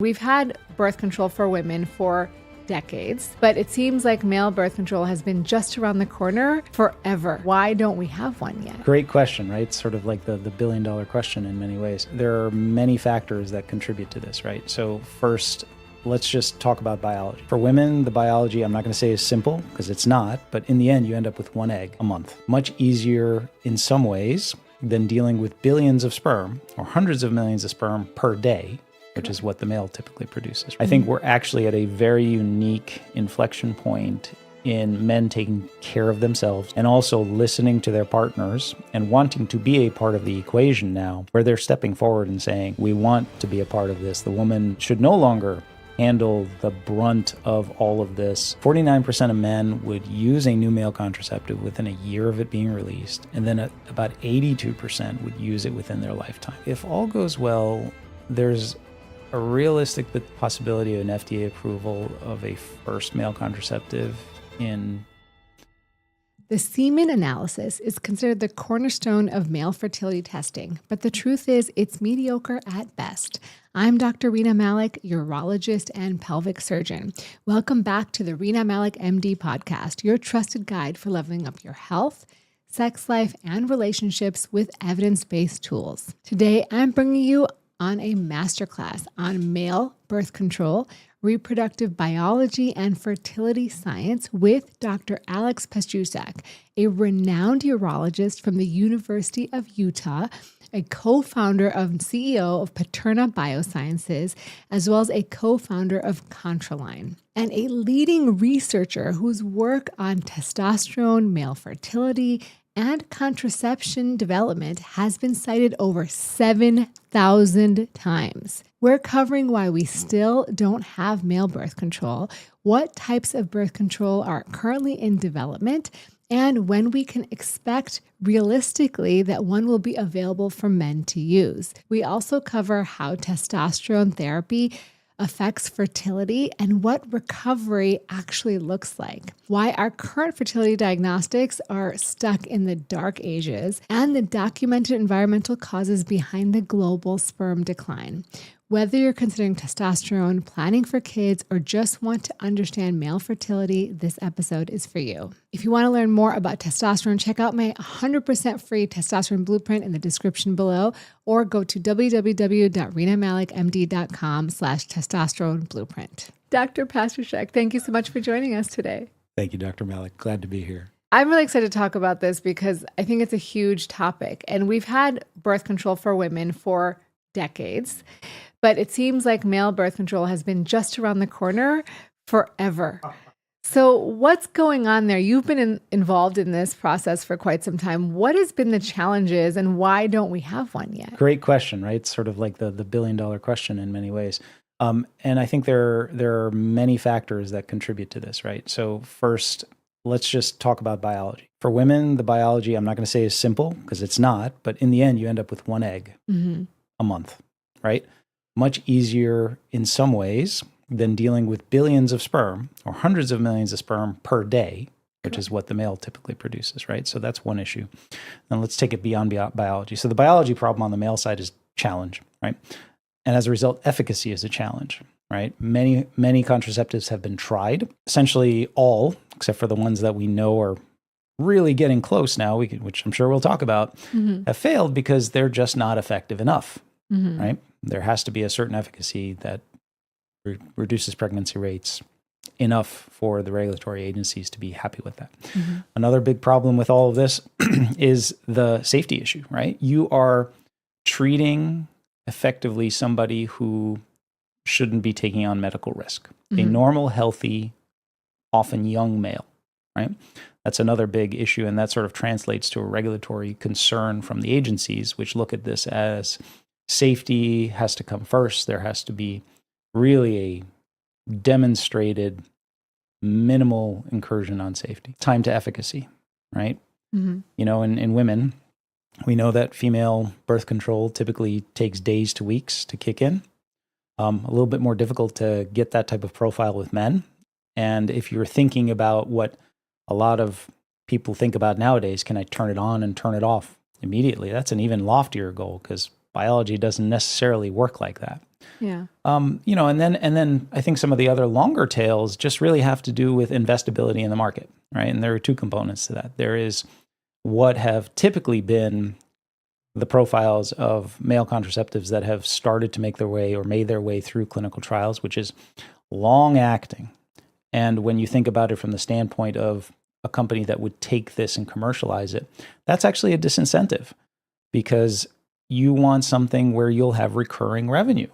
We've had birth control for women for decades, but it seems like male birth control has been just around the corner forever. Why don't we have one yet? Great question, right? It's sort of like the billion-dollar question in many ways. There are many factors that contribute to this, right? So first, let's just talk about biology. For women, the biology, I'm not going to say is simple because it's not, but in the end, you end up with one egg a month. Much easier in some ways than dealing with billions of sperm or hundreds of millions of sperm per day, which is what the male typically produces. I think we're actually at a very unique inflection point in men taking care of themselves and also listening to their partners and wanting to be a part of the equation now, where they're stepping forward and saying, we want to be a part of this. The woman should no longer handle the brunt of all of this. 49% of men would use a new male contraceptive within a year of it being released, and then about 82% would use it within their lifetime. If all goes well, there's a realistic possibility of an FDA approval of a first male contraceptive in... The semen analysis is considered the cornerstone of male fertility testing, but the truth is it's mediocre at best. I'm Dr. Rena Malik, urologist and pelvic surgeon. Welcome back to the Rena Malik MD podcast, your trusted guide for leveling up your health, sex life, and relationships with evidence-based tools. Today, I'm bringing you on a masterclass on male birth control, reproductive biology, and fertility science with Dr. Alex Pastusak, a renowned urologist from the University of Utah, a co-founder and CEO of Paterna Biosciences, as well as a co-founder of Contraline, and a leading researcher whose work on testosterone, male fertility, and contraception development has been cited over 7,000 times. We're covering why we still don't have male birth control, what types of birth control are currently in development, and when we can expect realistically that one will be available for men to use. We also cover how testosterone therapy affects fertility and what recovery actually looks like, why our current fertility diagnostics are stuck in the dark ages, and the documented environmental causes behind the global sperm decline. Whether you're considering testosterone, planning for kids, or just want to understand male fertility, this episode is for you. If you want to learn more about testosterone, check out my 100% free testosterone blueprint in the description below, or go to www.renamalikmd.com/testosterone blueprint. Dr. Pastusak, thank you so much for joining us today. Thank you, Dr. Malik. Glad to be here. I'm really excited to talk about this because I think it's a huge topic, and we've had birth control for women for decades. But it seems like male birth control has been just around the corner forever. So what's going on there? You've been involved in this process for quite some time. What has been the challenges and why don't we have one yet? Great question, right? It's sort of like the billion-dollar question in many ways. And I think there are many factors that contribute to this, right? So first, let's just talk about biology. For women, the biology, I'm not going to say is simple because it's not, but in the end, you end up with one egg a month, right? Much easier in some ways than dealing with billions of sperm or hundreds of millions of sperm per day, which is what the male typically produces, right? So that's one issue. And let's take it beyond biology. So the biology problem on the male side is challenge, right? And as a result, efficacy is a challenge, right? Many contraceptives have been tried, essentially all, except for the ones that we know are really getting close now, which I'm sure we'll talk about, have failed because they're just not effective enough, right? There has to be a certain efficacy that reduces pregnancy rates enough for the regulatory agencies to be happy with that. Another big problem with all of this is the safety issue, right? You are treating effectively somebody who shouldn't be taking on medical risk. A normal, healthy, often young male, right? That's another big issue, and that sort of translates to a regulatory concern from the agencies, which look at this as safety has to come first. There has to be really a demonstrated minimal incursion on safety. Time to efficacy, right? You know, in women, we know that female birth control typically takes days to weeks to kick in. A little bit more difficult to get that type of profile with men. And if you're thinking about what a lot of people think about nowadays, can I turn it on and turn it off immediately? That's an even loftier goal because biology doesn't necessarily work like that. Yeah. And then I think some of the other longer tails just really have to do with investability in the market, right? And there are two components to that. There is what have typically been the profiles of male contraceptives that have started to make their way or made their way through clinical trials, which is long acting. And when you think about it from the standpoint of a company that would take this and commercialize it, that's actually a disincentive because you want something where you'll have recurring revenue.